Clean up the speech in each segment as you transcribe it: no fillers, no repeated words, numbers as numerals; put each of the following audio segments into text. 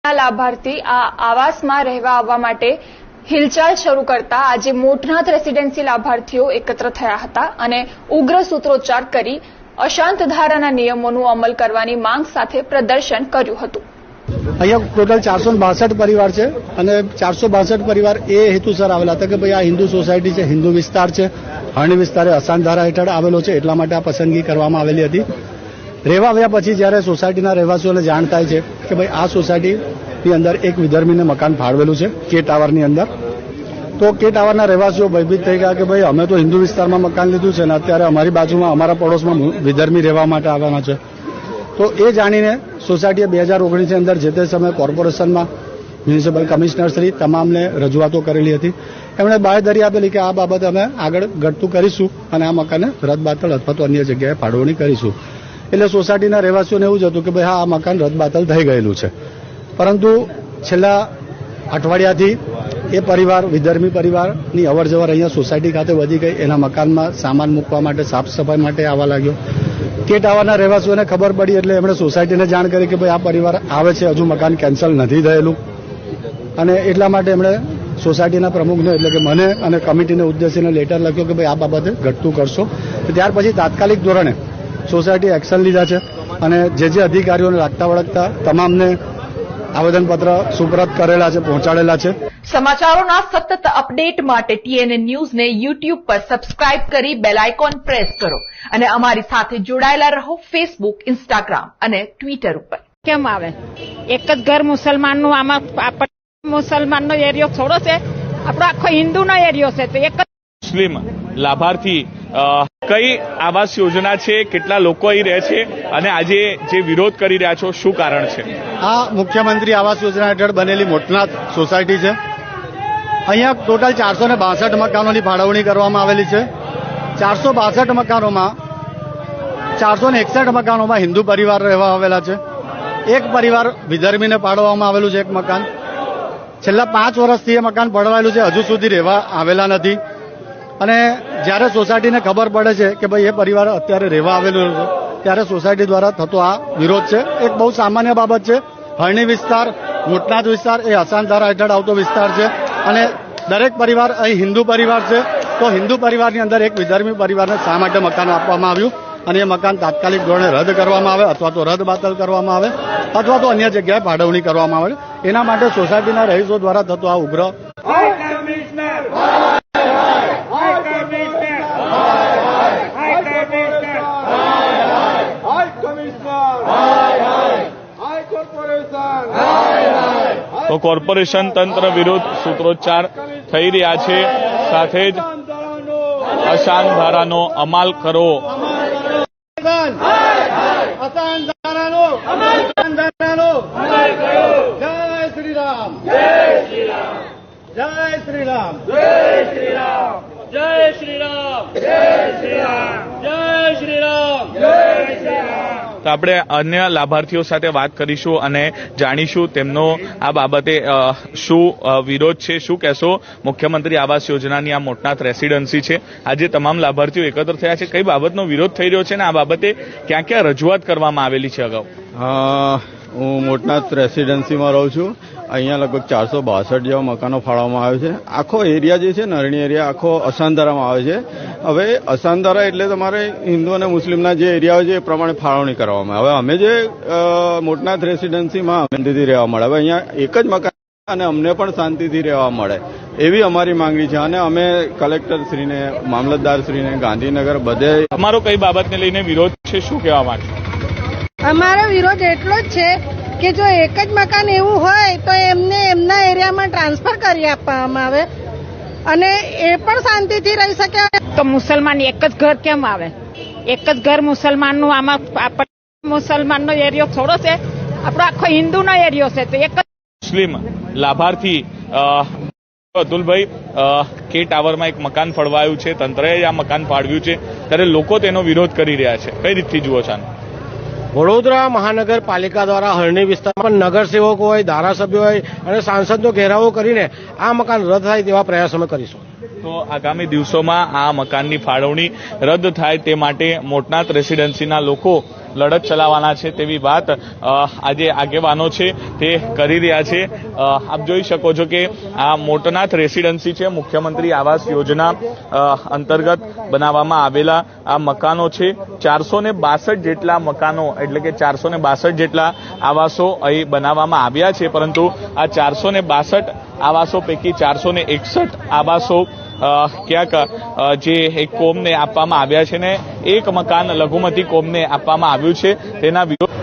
લાભાર્થી આ આવાસમાં રહેવા આવવા માટે હિલચાલ શરૂ કરતા આજે મોટનાથ રેસીડેન્સી લાભાર્થીઓ એકત્ર થયા હતા અને ઉગ્ર સૂત્રોચ્ચાર કરી અશાંત ધારાના નિયમોનું અમલ કરવાની માંગ સાથે પ્રદર્શન કર્યું હતું। અહીંયા ટોટલ 462 પરિવાર છે અને 462 પરિવાર એ હેતુસર આવેલા હતા કે ભાઈ આ હિન્દુ સોસાયટી છે, હિન્દુ વિસ્તાર છે, હરણી વિસ્તાર અશાંત ધારા હેઠળ આવેલો છે, એટલા માટે આ પસંદગી કરવામાં આવેલી હતી। રહેવા આવ્યા પછી જ્યારે સોસાયટીના રહેવાસીઓને જાણ થાય છે કે ભાઈ આ સોસાયટીની અંદર એક વિધર્મીને મકાન ફાળવેલું છે કે ટાવરની અંદર, તો કે ટાવરના રહેવાસીઓ ભયભીત થઈ ગયા કે ભાઈ અમે તો હિન્દુ વિસ્તારમાં મકાન લીધું છે ને અત્યારે અમારી બાજુમાં અમારા પડોશમાં વિધર્મી રહેવા માટે આવવાના છે। તો એ જાણીને સોસાયટીએ 2019ની અંદર જે તે સમયે કોર્પોરેશનમાં મ્યુનિસિપલ કમિશનર શ્રી તમામને રજૂઆતો કરેલી હતી। એમણે બાંયધરી આપેલી કે આ બાબતે અમે આગળ ઘટતું કરીશું અને આ મકાનને રદબાતલ અથવા તો અન્ય જગ્યાએ ફાળવણી કરીશું। એટલે સોસાયટીના રહેવાસીઓને એવું જ હતું કે ભાઈ હા આ મકાન રદબાતલ થઈ ગયેલું છે, પરંતુ છેલ્લા અઠવાડિયાથી એ પરિવાર વિધર્મી પરિવારની અવરજવર અહીંયા સોસાયટી ખાતે વધી ગઈ। એના મકાનમાં સામાન મૂકવા માટે, સાફ સફાઈ માટે આવવા લાગ્યો। કે ટાવરના રહેવાસીઓને ખબર પડી એટલે એમણે સોસાયટીને જાણ કરી કે ભાઈ આ પરિવાર આવે છે, હજુ મકાન કેન્સલ નથી થયેલું, અને એટલા માટે એમણે સોસાયટીના પ્રમુખને એટલે કે મને અને કમિટીને ઉદ્દેશીને લેટર લખ્યો કે ભાઈ આ બાબતે ઘટતું કરશો। ત્યાર પછી તાત્કાલિક ધોરણે સોસાયટી એક્શન લીધા છે અને જે અધિકારીઓને લાગતા વળગતા તમામને આવેદનપત્ર સુપરત કરેલા છે, પહોંચાડેલા છે। સમાચારોના સતત અપડેટ માટે TNN ન્યૂઝને YouTube પર સબસ્ક્રાઇબ કરી બેલ આઇકોન પ્રેસ કરો અને અમારી સાથે જોડાયેલા રહો ફેસબુક, ઇન્સ્ટાગ્રામ અને ટ્વિટર ઉપર। કેમ આવે એક જ ઘર મુસલમાનનું, આમાં મુસલમાનનો એરિયો થોડો છે, આપણો આખો હિન્દુનો એરિયો છે, તો એક જ મુસ્લિમ લાભાર્થી કઈ આવાસ યોજના છે, કેટલા લોકો અહીં રહે છે અને આજે જે વિરોધ કરી રહ્યા છો શું કારણ છે? આ મુખ્યમંત્રી આવાસ યોજના હેઠળ બનેલી મોટનાથ સોસાયટી છે। અહીંયા ટોટલ 462 મકાનોની ફાળવણી કરવામાં આવેલી છે। 462 મકાનોમાં 461 મકાનોમાં હિન્દુ પરિવાર રહેવા આવેલા છે। એક પરિવાર વિધર્મીને ફાળવવામાં આવેલું છે, એક મકાન છેલ્લા 5 વર્ષથી એ મકાન પડવાયેલું છે, હજુ સુધી રહેવા આવેલા નથી। અને જ્યારે સોસાયટીને ખબર પડે છે કે ભાઈ એ પરિવાર અત્યારે રહેવા આવેલો છે ત્યારે સોસાયટી દ્વારા થતો આ વિરોધ છે એક બહુ સામાન્ય બાબત છે। હરણી વિસ્તાર, મોટનાથ વિસ્તાર એ અશાંત ધારા હેઠળ આવતો વિસ્તાર છે અને દરેક પરિવાર અહીં હિન્દુ પરિવાર છે, તો હિન્દુ પરિવારની અંદર એક વિધર્મી પરિવારને શા માટે મકાન આપવામાં આવ્યું અને એ મકાન તાત્કાલિક ધોરણે રદ કરવામાં આવે અથવા તો રદ બાતલ કરવામાં આવે અથવા તો અન્ય જગ્યાએ ફાળવણી કરવામાં આવે। એના માટે સોસાયટીના રહીશો દ્વારા થતો આ ઉગ્ર તો કોર્પોરેશન તંત્ર વિરુદ્ધ સૂત્રોચ્ચાર થઈ રહ્યા છે, સાથે જ અશાંત ધારાનો અમલ કરો। જય શ્રી રામ, જય શ્રી રામ, જય શ્રી રામ, જય શ્રી રામ, જય શ્રી રામ, જય શ્રી રામ, જય શ્રી રામ। તો આપણે અન્ય લાભાર્થીઓ સાથે વાત કરીશું અને જાણીશું તેમનો આ બાબતે શું વિરોધ છે, શું કહેશો? મુખ્યમંત્રી આવાસ યોજનાની આ મોટનાથ રેસીડન્સી છે, આજે તમામ લાભાર્થીઓ એકત્ર થયા છે, કઈ બાબતનો વિરોધ થઈ રહ્યો છે ને આ બાબતે ક્યાં ક્યાં રજૂઆત કરવામાં આવેલી છે અગાઉ? હું મોટનાથ રેસીડન્સીમાં રહું છું। અહીંયા લગભગ 462 જેવા મકાનો ફાળવવામાં આવે છે। આખો એરિયા જે છે ને હરણી એરિયા આખો અશાંતધારામાં આવે છે। હવે અશાંતધારા એટલે તમારે હિન્દુ અને મુસ્લિમના જે એરિયાઓ છે એ પ્રમાણે ફાળવણી કરવામાં આવે। હવે અમે જે મોટનાથ રેસીડન્સીમાં શાંતિથી રહેવા મળે, હવે અહીંયા એક જ મકાન અને અમને પણ શાંતિથી રહેવા મળે એવી અમારી માંગણી છે અને અમે કલેક્ટરશ્રીને, મામલતદારશ્રીને, ગાંધીનગર બધે તમારો કઈ બાબતને લઈને વિરોધ છે, શું કહેવા માંગશો? અમારો વિરોધ એટલો જ છે કે જો એક જ મકાન એવું હોય તો એમને એમના એરિયામાં ટ્રાન્સફર કરી આપવામાં આવે અને એ પણ શાંતિથી રહી શકે। તો મુસલમાન એક જ ઘર કેમ આવે? એક જ ઘર મુસલમાનનું, આમાં મુસલમાનનો એરિયો થોડો છે, આપણો આખો હિન્દુનો એરિયો છે, તો એક જ મુસ્લિમ લાભાર્થી અતુલભાઈ કે ટાવરમાં એક મકાન ફળવાયું છે, તંત્રએ આ મકાન ફાળવ્યું છે, ત્યારે લોકો તેનો વિરોધ કરી રહ્યા છે, કઈ રીતથી જુઓ છો? વડોદરા મહાનગરપાલિકા દ્વારા હરણી વિસ્તારમાં નગરસેવકો હોય, ધારાસભ્યો હોય અને સાંસદનો ઘેરાવો કરીને આ મકાન રદ થાય તેવા પ્રયાસ અમે કરીશું। તો આગામી દિવસોમાં આ મકાનની ફાળવણી રદ થાય તે માટે મોટનાથ રેસીડન્સીના લોકો લડત ચલાવવાના છે તેવી વાત આજે આગેવાનો છે તે કરી રહ્યા છે। આપ જોઈ શકો છો કે આ મોટનાથ રેસીડેન્સી છે, મુખ્યમંત્રી આવાસ યોજના અંતર્ગત બનાવવામાં આવેલા આ મકાનો છે। 462 જેટલા મકાનો એટલે કે 462 જેટલા આવાસો અહીં બનાવવામાં આવ્યા છે, પરંતુ આ 462 આવાસો પૈકી 461 આવાસો ક્યાંક જે એક કોમને આપવામાં આવ્યા છે ને એક મકાન લઘુમતી કોમને આપવામાં આવ્યું છે। તેના વિરોધ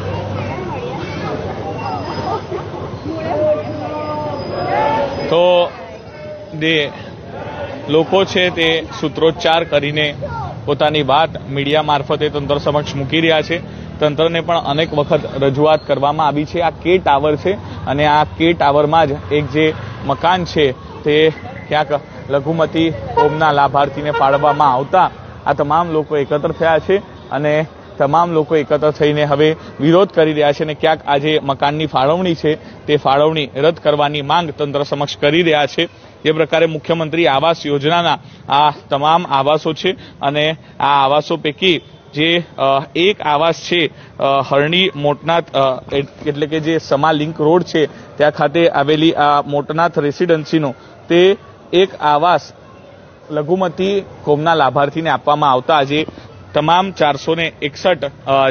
તો જે લોકો છે તે સૂત્રોચ્ચાર કરીને પોતાની વાત મીડિયા મારફતે તંત્ર સમક્ષ મૂકી રહ્યા છે। તંત્રને પણ અનેક વખત રજૂઆત કરવામાં આવી છે। આ કે ટાવર છે અને આ કે ટાવરમાં જ એક જે મકાન છે તે ક્યાંક લઘુમતી કોમના લાભાર્થીને ફાળવવામાં આવતા આ તમામ લોકો એકત્ર થયા છે અને તમામ લોકો એકત્ર થઈને હવે વિરોધ કરી રહ્યા છે અને ક્યાંક આ જે મકાનની ફાળવણી છે તે ફાળવણી રદ કરવાની માંગ તંત્ર સમક્ષ કરી રહ્યા છે। જે પ્રકારે મુખ્યમંત્રી આવાસ યોજનાના આ તમામ આવાસો છે અને આ આવાસો પૈકી જે એક આવાસ છે હરણી મોટનાથ એટલે કે જે સમા લિંક રોડ છે ત્યાં ખાતે આવેલી આ મોટનાથ રેસીડેન્સીનો તે એક આવાસ લઘુમતી કોમના લાભાર્થીને આપવામાં આવતા આજે તમામ 461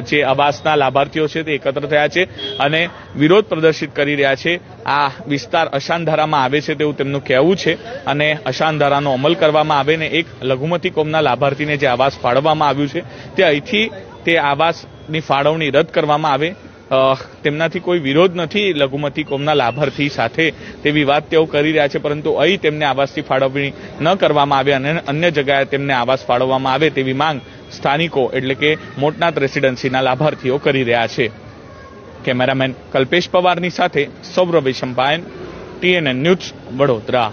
જે આવાસના લાભાર્થીઓ છે તે એકત્ર થયા છે અને વિરોધ પ્રદર્શિત કરી રહ્યા છે। આ વિસ્તાર અશાંતધારામાં આવે છે તેવું તેમનું કહેવું છે અને અશાંતધારાનો અમલ કરવામાં આવે ને એક લઘુમતી કોમના લાભાર્થીને જે આવાસ ફાળવવામાં આવ્યું છે તે અહીંથી તે આવાસની ફાળવણી રદ કરવામાં આવે। તેમનાથી કોઈ વિરોધ નથી લઘુમતી કોમના લાભાર્થી સાથે તેવી વાત તેઓ કરી રહ્યા છે, પરંતુ અહીં તેમને આવાસની ફાળવણી ન કરવામાં આવે અને અન્ય જગ્યાએ તેમને આવાસ ફાળવવામાં આવે તેવી માંગ સ્થાનિકો એટલે કે મોટનાથ રેસીડેન્સીના લાભાર્થીઓ કરી રહ્યા છે। કેમેરામેન કલ્પેશ પવારની સાથે સૌરભ શંપાયન, TNN ન્યૂઝ, વડોદરા।